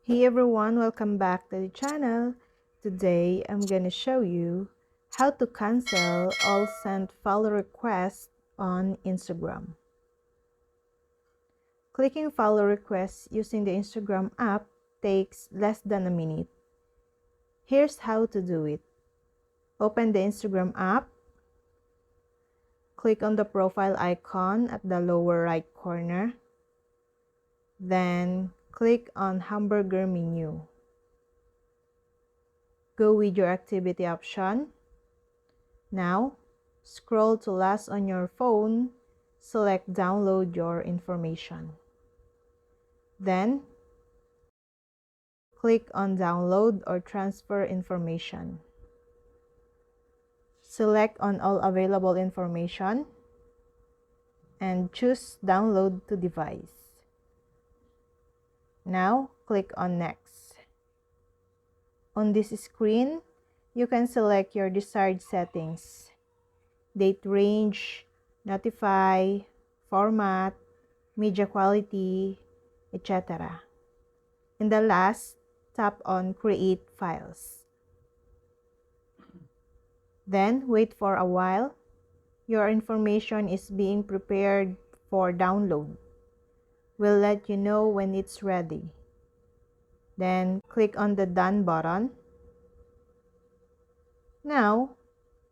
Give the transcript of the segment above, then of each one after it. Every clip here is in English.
Hey everyone, welcome back to the channel. Today I'm gonna show you how to cancel all sent follow requests on Instagram. Clicking follow requests using the Instagram app takes less than a minute. Here's how to do it. Open the Instagram app, click on the profile icon at the lower right corner, then click on hamburger menu. Go with your activity option. Now, scroll to last on your phone, select download your information. Then, click on download or transfer information. Select on all available information and choose download to device. Now, click on next. On this screen, you can select your desired settings: date range, notify, format, media quality, etc. In the last, tap on Create Files. Then, wait for a while. Your information is being prepared for download. We'll let you know when it's ready. Then, click on the Done button. Now,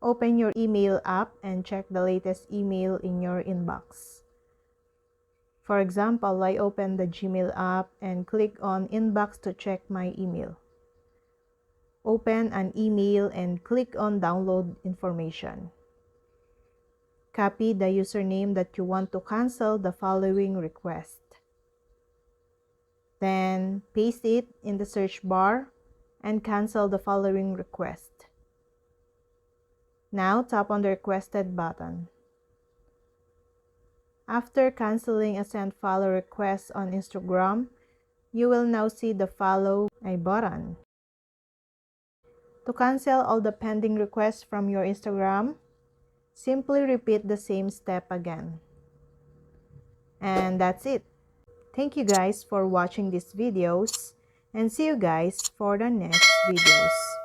open your email app and check the latest email in your inbox. For example, I open the Gmail app and click on Inbox to check my email. Open an email and click on Download Information. Copy the username that you want to cancel the following request. Then paste it in the search bar and cancel the following request. Now tap on the requested button. After canceling a sent follow request on Instagram, you will now see the follow I button. To cancel all the pending requests from your Instagram, simply repeat the same step again. And that's it. Thank you guys for watching these videos and see you guys for the next videos.